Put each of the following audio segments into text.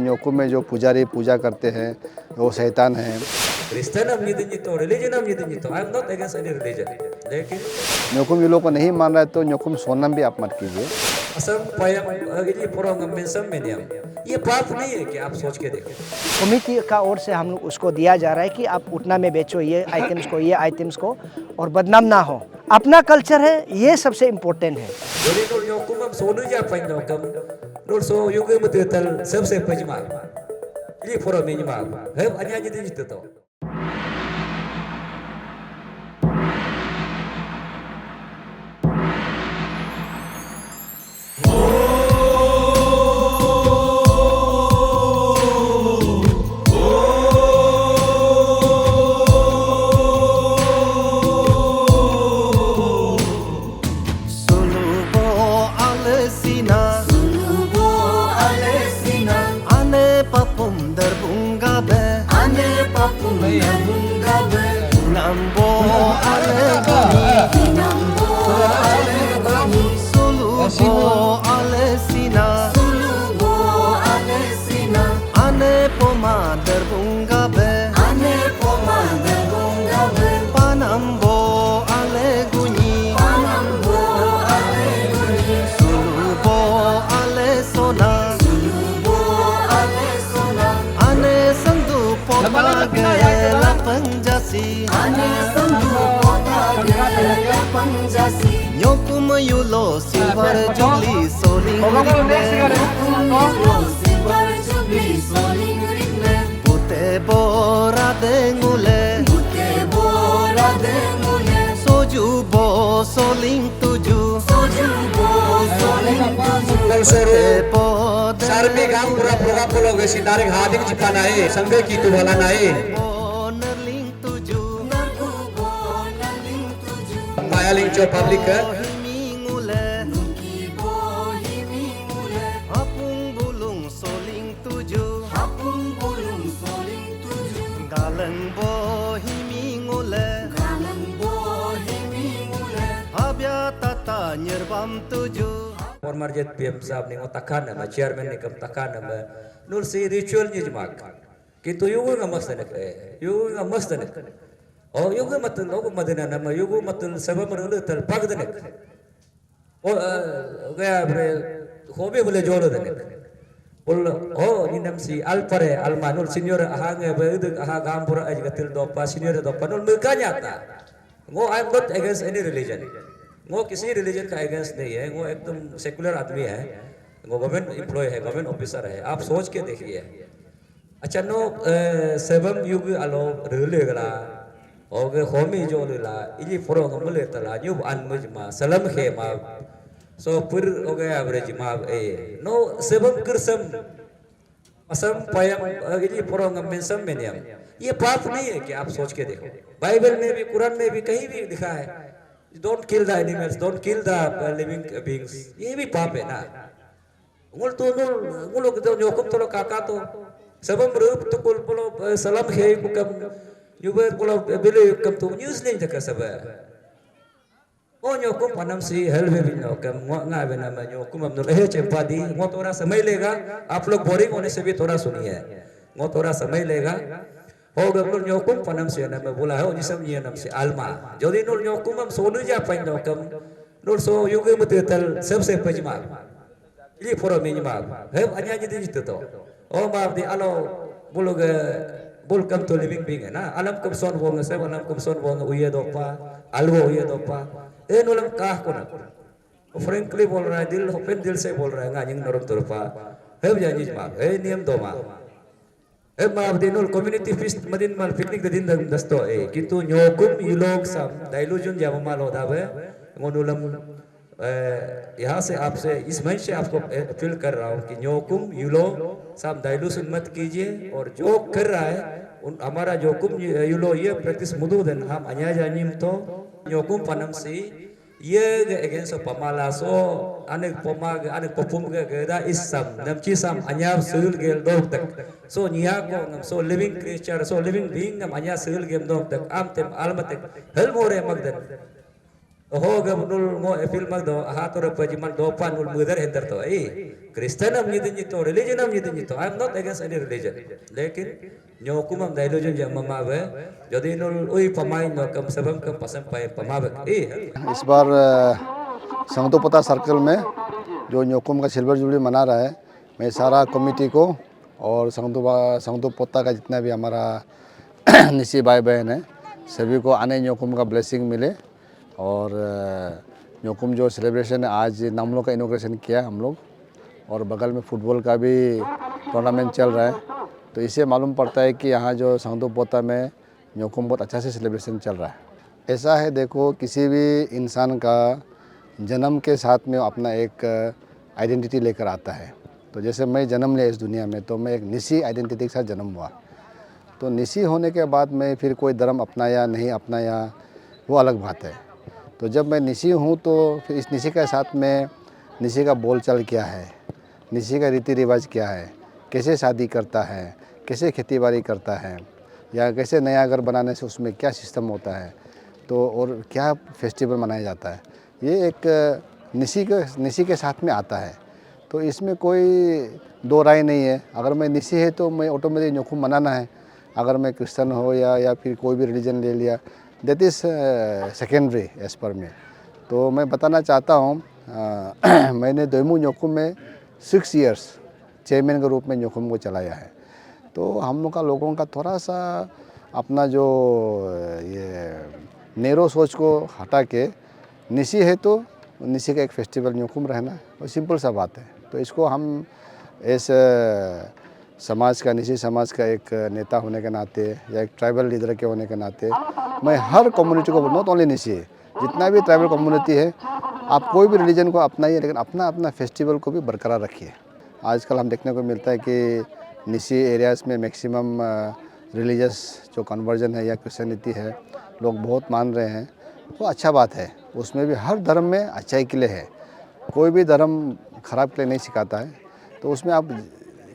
न्योकुम में जो पुजारी पूजा करते हैं वो शैतान है। Kristen am nyidin nyito, religion am nyidin nyito. I am not against any religion. लेकिन न्योकुम ये लोग को नहीं मान रहा है तो न्योकुम सोनम भी आप मत कीजिए। असम पयम अगली पुरंग में सब में नियम ये बात नहीं है कि आप सोच के देखो। कमिटी का ओर से हम उसको दिया जा रहा है कि आप उतना में बेचो ये आइटम्स को और बदनाम ना हो। अपना कल्चर है, ये सबसे इम्पोर्टेंट है। Jadi nol nyokum am sonu ja pain nokam nol so yuge mutetal सबसे पजमा ये पुरो मिनिमा है अन्य nyidin nyito to. Nyokum yulo silver jubilee soling ritme Pute bora dengule Soju bo soling tuju Sarbe gam pura pura pulo gesi daring hadik cipana e sangge kitu bala nae Payaling cho public ka Formarjet PM sahab ni ngotakan nama chairman ni kamtakan nama nur si ritual ni jmak kitu yugo ngamas tanak yugo ngamas tanak oh yugo matul logo madina nama yugo matul sabab merulu tal pag tanak oh gaya bre hobi boleh jolo tanak bol oh ni nam si alpare almanul senior ahang beuduk ahang gampura aj gatil dopa senior dopa nul mukanya ta ngo I am not against any religion वो किसी religion का against नहीं है वो एकदम secular आदमी है वो गवर्नमेंट एम्प्लॉय है गवर्नमेंट ऑफिसर है आप सोच के देखिए अच्छा नो सेवम युग अलो रिलेगला ओगे होमी जो लेला इली फरो गमले तला न्यू अनमजमा सलम खेमा सो फिर ओगे एवरेज मा ए नो सेवम कृसम असम पयम इली फरो गमेंसम में नियम ये पाप नहीं है कि आप सोच के देखो बाइबल में भी कुरान में भी कहीं भी लिखा है Don't kill the animals, don't kill the living beings. ये भी पाप है ना ngul tu ngul kita nyokum tu kakak tu sebab berup tu kul pulau salam hei bukam nyuber pulau beli bukam tu news ni jaga sebab oh nyokum panam si helve bin nyokum ngai bena में nyokum हम लोग चंपादी वो थोड़ा समय लेगा आप लोग boring होने से भी थोड़ा सुनिए वो थोड़ा समय लेगा Oh gabung nyokum panam sih nama bola oh jisam ni nama si alma jadi nol nyokum am sonu ja pain nyokum nol so yuge mutetal सबसे pajma ini foro minima he anya jadi itu to oh maaf di alo bulog bulkam to living being na alam kum son wong se alam kum son wong uye dopa alwo uye dopa nolam kah ko na frankly bol raha dil open dil se bol raha ngajing norom turpa he janji ma he niam do ma maaf di nol community feast madin mal picnic दिन दस्तो किंतु न्योकुम ये लोग सब dilution जब माल होता है ngonulam यहाँ से आपसे इस मंच से आपको अपील कर रहा हूँ कि न्योकुम ये लोग सब डाइल्यूशन मत कीजिए और जो कर रहा है हमारा जोकुम ये लोग ये प्रैक्टिस मुदुदन हम अन्य जानिम तो न्योकुम पनम से ये against pamalaso anek pomag anek popum geda isam namchi sam anyab sul gel dog tak so nia ko ngam so living creature so living being ngam anya sul gem dog tak am tem almatek hel more magdan ho gam nul ngo film mag do ha to pa jiman do pan nul mudar enter to Kristen am nyidin to religion am nyidin to I am not against any religion lekin nyokum am religion jam mamawe jadi nul ui pamain no kam sabam kam pasam pai pamawe इस बार संगतोपता circle में जो न्योकुम का silver jubilee मना रहा है, मैं सारा committee को और संगतोपता का जितना भी हमारा निसी भाई बहन है सभी को आने न्योकुम का ब्लेसिंग मिले। और न्योकुम जो सेलिब्रेशन है आज नामलों का इनॉग्रेशन किया हम लोग और बगल में फुटबॉल का भी टूर्नामेंट चल रहा है, तो इससे मालूम पड़ता है कि यहाँ जो संगतोपता में न्योकुम बहुत अच्छा से सेलिब्रेशन चल रहा है। ऐसा है, देखो किसी भी इंसान का जन्म के साथ में अपना एक आइडेंटिटी लेकर आता है। तो जैसे मैं जन्म लिया इस दुनिया में तो मैं एक निसी आइडेंटिटी के साथ जन्म हुआ, तो निसी होने के बाद मैं फिर कोई धर्म अपनाया नहीं अपनाया वो अलग बात है। तो जब मैं निसी हूँ तो फिर इस निसी के साथ में निसी का बोलचाल क्या है, निसी का रीति रिवाज क्या है, कैसे शादी करता है, कैसे खेती बाड़ी करता है, या कैसे नया घर बनाने से उसमें क्या सिस्टम होता है, तो और क्या फेस्टिवल मनाया जाता है, ये एक निसी के साथ में आता है। तो इसमें कोई दो राय नहीं है। अगर मैं निसी है तो मैं ऑटोमेटिक न्योकुम मनाना है, अगर मैं क्रिश्चियन हो या फिर कोई भी रिलीजन ले लिया that is secondary as per में। तो मैं बताना चाहता हूँ मैंने दोईमू न्योकुम में 6 इयर्स चेयरमैन के रूप में न्योकुम को चलाया है। तो हम लोग का लोगों का थोड़ा सा अपना जो ये नेरो सोच को हटा के निसी है तो निसी का एक फेस्टिवल न्योकुम रहना और सिंपल सा बात है। तो इसको हम इस समाज का निसी समाज का एक नेता होने के नाते या एक ट्राइबल लीडर के होने के नाते मैं हर कम्युनिटी को, नॉट ओनली निसी, जितना भी ट्राइबल कम्युनिटी है आप कोई भी रिलीजन को अपनाइए लेकिन अपना अपना फेस्टिवल को भी बरकरार रखिए। आजकल हम देखने को मिलता है कि निसी एरियाज़ में मैक्सिमम रिलीजियस जो कन्वर्जन है या क्रिश्चियनिटी है लोग बहुत मान रहे हैं, तो अच्छा बात है। उसमें भी हर धर्म में अच्छाई के लिए है, कोई भी धर्म खराब के लिए नहीं सिखाता है। तो उसमें आप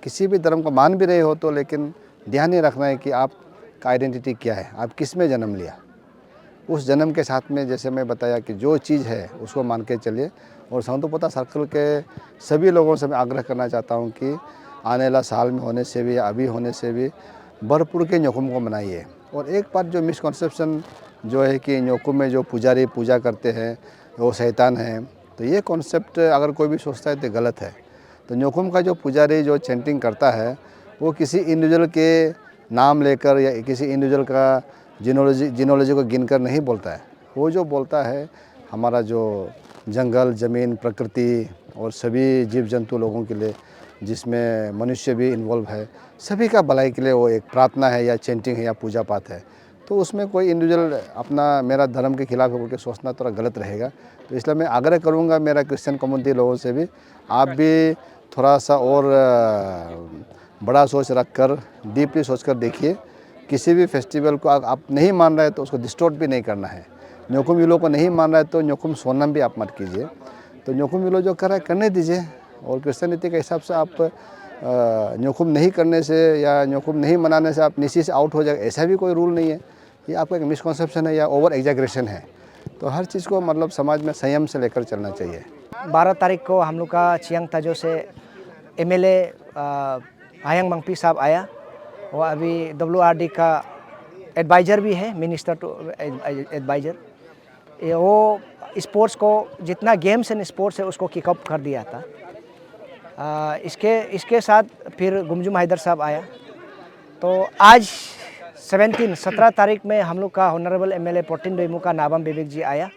किसी भी धर्म को मान भी रहे हो तो लेकिन ध्यान ये रखना है कि आपका आइडेंटिटी क्या है, आप किस में जन्म लिया, उस जन्म के साथ में जैसे मैं बताया कि जो चीज़ है उसको मान के चलिए। और संगतोपता सर्कल के सभी लोगों से मैं आग्रह करना चाहता हूँ कि आने वाला साल में होने से भी या अभी होने से भी भरपूर के न्योकुम को मनाइए। और एक बात जो मिसकॉन्सेप्शन जो है कि न्योकुम में जो पुजारी पूजा करते हैं वो शैतान है, तो ये कॉन्सेप्ट अगर कोई भी सोचता है तो गलत है। तो न्योकुम का जो पुजारी जो चैंटिंग करता है वो किसी इंडिविजुअल के नाम लेकर या किसी इंडिविजुअल का जिनोलॉजी को गिनकर नहीं बोलता है। वो जो बोलता है हमारा जो जंगल ज़मीन प्रकृति और सभी जीव जंतु लोगों के लिए, जिसमें मनुष्य भी इन्वॉल्व है, सभी का भलाई के लिए वो एक प्रार्थना है या चैंटिंग है या पूजा पाठ है। तो उसमें कोई इंडिविजुअल अपना मेरा धर्म के खिलाफ होकर के सोचना थोड़ा गलत रहेगा। तो इसलिए मैं आग्रह करूँगा मेरा क्रिश्चियन कम्युनिटी लोगों से भी, आप भी थोड़ा सा और बड़ा सोच रख कर डीपली सोच कर देखिए। किसी भी फेस्टिवल को आप नहीं मान रहे तो उसको डिस्टॉर्ट भी नहीं करना है। न्योकुम यूलो को नहीं मान रहा है तो न्योकुम सोनम भी आप मत कीजिए। तो न्योकुम यूलो जो कर रहा है करने दीजिए। और क्रिश्चियनिटी के हिसाब से आप न्योकुम नहीं करने से या न्योकुम नहीं मनाने से आप निसी से आउट हो जाएगा, ऐसा भी कोई रूल नहीं है। ये आपका एक मिसकॉन्सेप्शन है या ओवर एग्जैगरेशन है। तो हर चीज़ को मतलब समाज में संयम से लेकर चलना चाहिए। 12 तारीख को हम लोग का चियांग ताजो से एमएलए हायंग मंगपी साहब आया। वो अभी WRD का एडवाइज़र भी है, मिनिस्टर टू एडवाइज़र। वो स्पोर्ट्स को जितना गेम्स एंड स्पोर्ट्स है उसको किकअप कर दिया था। इसके साथ फिर गुमजुम हैदर साहब आया। तो आज 17 तारीख में हम लोग का ऑनरेबल एमएलए पोर्टिन दोईमू का नाबम बिबेक जी आया।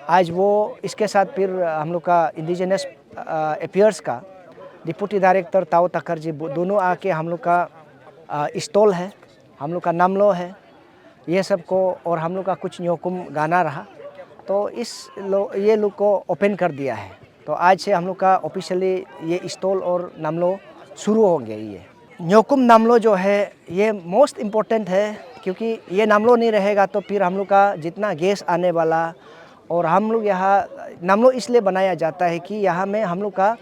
आज वो इसके साथ फिर हम लोग का इंडिजिनस अफेयर्स का डिप्टी डायरेक्टर ताओ तकर जी दोनों आके हम लोग का स्टॉल है, हम लोग का नामलो है, ये सब को, और हम लोग का कुछ न्योकुम गाना रहा। तो ये लोग को ओपन कर दिया है। तो आज से हम लोग का ऑफिशियली ये स्टॉल और नामलो शुरू होंगे। ये न्योकुम नामलो जो है ये मोस्ट इम्पोर्टेंट है, क्योंकि ये नामलो नहीं रहेगा तो फिर हम लोग का जितना गेस्ट आने वाला, और हम लोग यहाँ नामलो इसलिए बनाया जाता है कि यहाँ में हम लोग का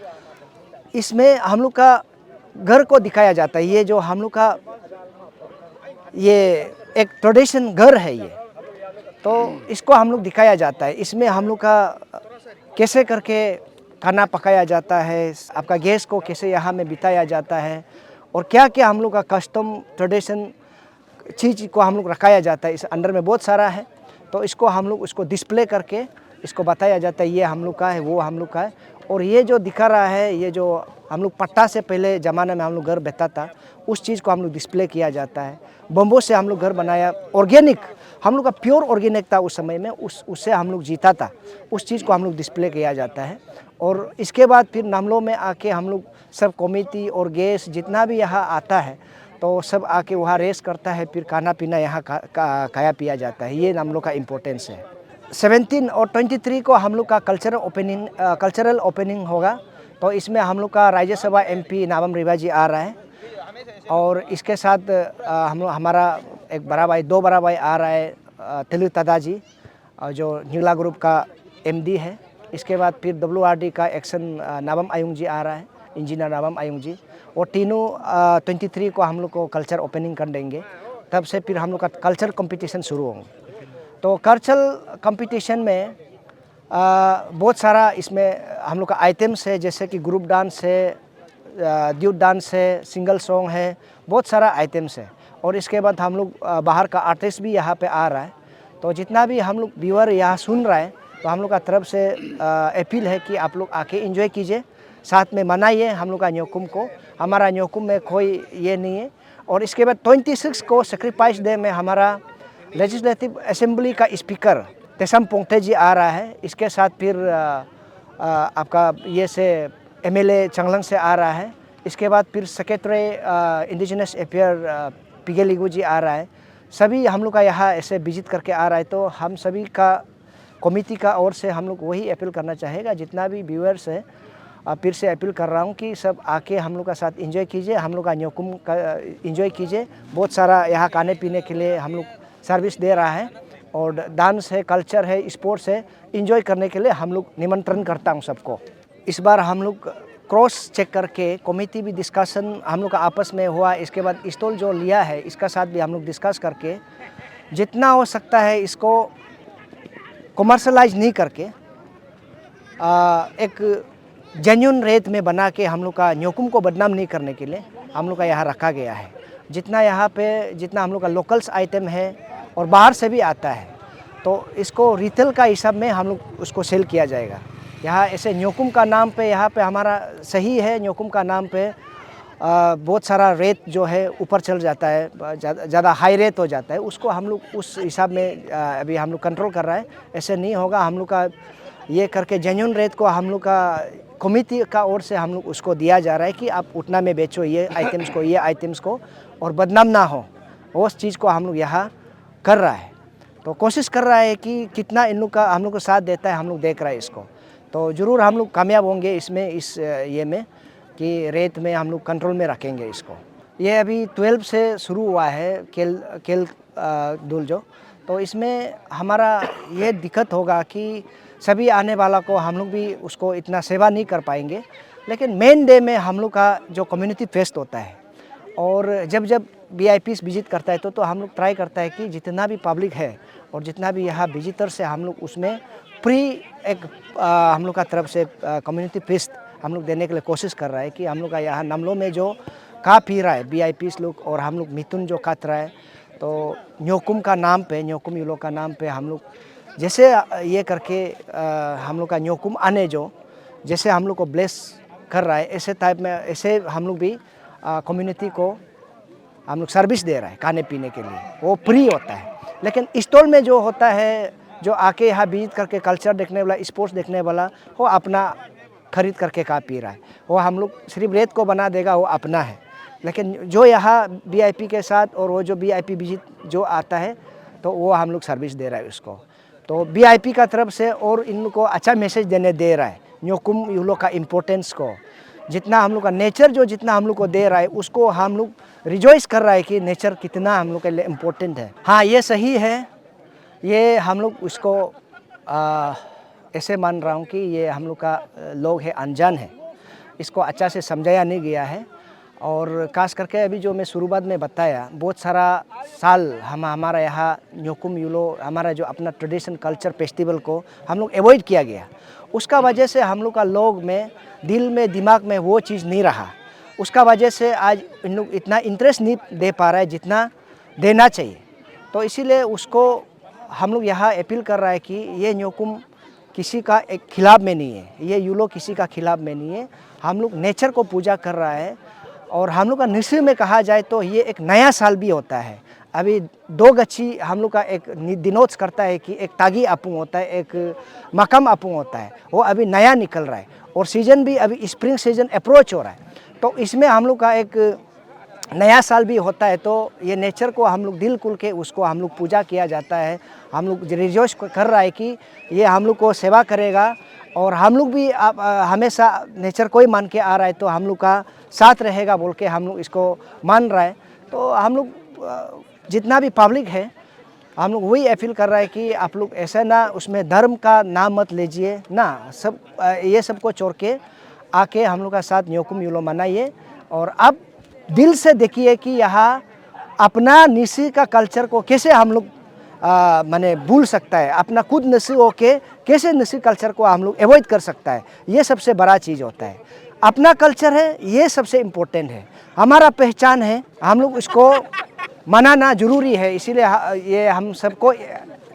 इसमें हम लोग का घर को दिखाया जाता है। ये जो हम लोग का ये एक ट्रेडिशन घर है, ये तो इसको हम लोग दिखाया जाता है। इसमें हम लोग का कैसे करके खाना पकाया जाता है, आपका गैस को कैसे यहाँ में बिताया जाता है, और क्या क्या हम लोग का कस्टम ट्रेडिशन चीज़ को हम लोग रखाया जाता है। इस अंदर में बहुत सारा है, तो इसको हम लोग उसको डिस्प्ले करके इसको बताया जाता है, ये हम लोग का है, वो हम लोग का है। और ये जो दिखा रहा है, ये जो हम लोग पट्टा से पहले ज़माने में हम लोग घर बैठा था, उस चीज़ को हम लोग डिस्प्ले किया जाता है। बम्बू से हम लोग घर बनाया, ऑर्गेनिक, हम लोग का प्योर ऑर्गेनिक था उस समय में, उससे हम लोग जीता था, उस चीज़ को हम लोग डिस्प्ले किया जाता है। और इसके बाद फिर नामलो में आके हम लोग सब कमेटी और गेस्ट जितना भी यहाँ आता है, तो सब आके वहाँ रेस करता है, फिर खाना पीना यहाँ खाया पिया जाता है। ये नामलो का इम्पोर्टेंस है। 17 और 23 को हम लोग का कल्चरल ओपनिंग होगा। तो इसमें हम लोग का राज्यसभा MP नाबम रिबा जी आ रहा है, और इसके साथ हमारा एक बड़ा भाई, 2 बड़ा भाई आ रहा है, तेलु तादा जी, जो नीला ग्रुप का MD है। इसके बाद फिर WRD का एक्शन नाबम आयुंग जी आ रहा है, इंजीनियर नाबम आयुंग जी। और तीनों 23 को हम लोग को कल्चर ओपनिंग कर देंगे। तब से फिर हम लोग का कल्चर कंपटीशन शुरू होंगे। तो कल्चरल कंपटीशन में बहुत सारा इसमें हम लोग का आइटम्स है, जैसे कि ग्रुप डांस है, ड्यूट डांस है, सिंगल सॉन्ग है, बहुत सारा आइटम्स है। और इसके बाद हम लोग बाहर का आर्टिस्ट भी यहाँ पे आ रहा है। तो जितना भी हम लोग व्यूअर यहाँ सुन रहा है, तो हम लोग का तरफ से अपील है कि आप लोग आके एंजॉय कीजिए, साथ में मनाइए हम लोग का न्योकुम को। हमारा न्योकुम में कोई ये नहीं है। और इसके बाद 26 को सेक्रीफाइस डे में हमारा लेजिस्लेटिव असेंबली का स्पीकर तेसम पोंगते जी आ रहा है। इसके साथ फिर आपका ये से MLA चंगलंग से आ रहा है। इसके बाद फिर सेक्रेटरी इंडिजिनस अफेयर पिगे लिगू जी आ रहा है। सभी हम लोग का यहाँ ऐसे विजिट करके आ रहा है। तो हम सभी का कमेटी का ओर से हम लोग वही अपील करना चाहेगा, जितना भी व्यूअर्स है, फिर से अपील कर रहा हूँ कि सब आके हम लोग का साथ एंजॉय कीजिए, हम लोग का न्योकुम का एंजॉय कीजिए। बहुत सारा यहाँ खाने पीने के लिए हम लोग सर्विस दे रहा है, और डांस है, कल्चर है, स्पोर्ट्स है, एंजॉय करने के लिए हम लोग निमंत्रण करता हूँ सबको। इस बार हम लोग क्रॉस चेक करके कमेटी भी डिस्कशन हम लोग का आपस में हुआ। इसके बाद स्टॉल जो लिया है, इसका साथ भी हम लोग डिस्कस करके जितना हो सकता है इसको कमर्शलाइज नहीं करके एक जेन्युइन रेट में बना के हम लोग का न्योकुम को बदनाम नहीं करने के लिए हम लोग का यहाँ रखा गया है। जितना यहाँ पे जितना हम लोग का लोकल्स आइटम है और बाहर से भी आता है, तो इसको रिटेल का हिसाब में हम लोग उसको सेल किया जाएगा। यहाँ ऐसे न्योकुम का नाम पे यहाँ पे हमारा सही है, न्योकुम का नाम पे बहुत सारा रेट जो है ऊपर चल जाता है, ज़्यादा हाई रेट हो जाता है। उसको हम लोग उस हिसाब में अभी हम लोग कंट्रोल कर रहा है। ऐसे नहीं होगा, हम लोग का ये करके जेन्युइन रेट को हम लोग का कमेटी का ओर से हम लोग उसको दिया जा रहा है कि आप उतना में बेचो ये आइटम्स को और बदनाम ना हो, उस चीज़ को हम लोग यहाँ कर रहा है। तो कोशिश कर रहा है कि कितना इन लोग का हम लोग को साथ देता है, हम लोग देख रहे हैं इसको। तो ज़रूर हम लोग कामयाब होंगे इसमें, इस ये में कि रेट में हम लोग कंट्रोल में रखेंगे इसको। ये अभी 12 से शुरू हुआ है केल दुलजो। तो इसमें हमारा ये दिक्कत होगा कि सभी आने वाला को हम लोग भी उसको इतना सेवा नहीं कर पाएंगे। लेकिन मेन डे में हम लोग का जो कम्युनिटी फेस्ट होता है, और जब VIPs विजिट करता है तो हम लोग ट्राई करता है कि जितना भी पब्लिक है और जितना भी यहाँ विजिटर्स है, हम लोग उसमें फ्री एक हम लोग का तरफ से कम्युनिटी फेस्ट हम लोग देने के लिए कोशिश कर रहा है कि हम लोग का यहाँ नमलो में जो खा पी रहा है VIPs लोग, और हम लोग मिथुन जो काट रहा है, तो न्योकुम का नाम पे, न्योकुम युलो का नाम पे हम लोग जैसे ये करके हम लोग का न्योकुम आने जो जैसे हम लोग को ब्लेस कर रहा है, ऐसे टाइप में ऐसे हम लोग भी कम्युनिटी को हम लोग सर्विस दे रहा है खाने पीने के लिए। वो फ्री होता है। लेकिन स्टॉल में जो होता है, जो आके यहाँ विजिट करके कल्चर देखने वाला, स्पोर्ट्स देखने वाला, वो अपना खरीद करके खा पी रहा है। वो हम लोग सिर्फ रेट को बना देगा, वो अपना है। लेकिन जो यहाँ VIP के साथ और वो जो VIP विजिट जो आता है, तो वो हम लोग सर्विस दे रहा है उसको। तो VIP का तरफ से और इनको अच्छा मैसेज देने दे रहा है न्योकुम युलो का इम्पोर्टेंस को। जितना हम लोग का नेचर जो जितना हम लोग को दे रहा है, उसको हम लोग रिजॉइस कर रहा है कि नेचर कितना हम लोग के लिए इम्पोर्टेंट है। हाँ, ये सही है। ये हम लोग उसको ऐसे मान रहा हूँ कि ये हम लोग का लोग है अनजान है, इसको अच्छा से समझाया नहीं गया है। और खास करके अभी जो मैं शुरुआत में बताया, बहुत सारा साल हमारा यहाँ न्योकुम यूलो हमारा जो अपना ट्रेडिशन कल्चर फेस्टिवल को हम लोग अवॉइड किया गया। उसका वजह से हम लोग का लोग में दिल में दिमाग में वो चीज़ नहीं रहा। उसका वजह से आज इन लोग इतना इंटरेस्ट नहीं दे पा रहा है जितना देना चाहिए। तो इसीलिए उसको हम लोग यहाँ अपील कर रहा है कि ये न्योकुम किसी का एक खिलाफ में नहीं है, ये यूलो किसी का खिलाफ में नहीं है। हम लोग नेचर को पूजा कर रहा है और हम लोग का निश्चय में कहा जाए तो ये एक नया साल भी होता है। अभी 2 गच्छी हम लोग का एक दिनोत्स करता है कि एक तागी अपुंग होता है, एक मकम अपुंग होता है, वो अभी नया निकल रहा है और सीज़न भी अभी स्प्रिंग सीजन अप्रोच हो रहा है। तो इसमें हम लोग का एक नया साल भी होता है। तो ये नेचर को हम लोग दिल खुल के उसको हम लोग पूजा किया जाता है। हम लोग रिजोश कर रहा है कि ये हम लोग को सेवा करेगा और हम लोग भी हमेशा नेचर को ही मान के आ रहा है तो हम लोग का साथ रहेगा बोल के हम लोग इसको मान रहा है। तो हम लोग जितना भी पब्लिक है हम लोग वही अपील कर रहा है कि आप लोग ऐसा ना उसमें धर्म का नाम मत लीजिए ना, सब ये सब को छोड़ के आके हम लोग का साथ न्योकुम यूलो मनाइए। और अब दिल से देखिए कि यहाँ अपना निसी का कल्चर को कैसे हम लोग माने भूल सकता है, अपना खुद निसी होके कैसे निसी कल्चर को हम लोग अवॉइड कर सकता है। ये सबसे बड़ा चीज़ होता है। अपना कल्चर है, ये सबसे इम्पोर्टेंट है, हमारा पहचान है, हम लोग इसको मनाना ज़रूरी है। इसीलिए ये हम सबको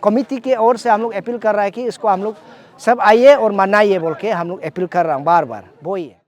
कमिटी के ओर से हम लोग अपील कर रहा है कि इसको हम लोग सब आइए और मनाइए बोल के हम लोग अपील कर रहा हूँ बार बार वो ही है।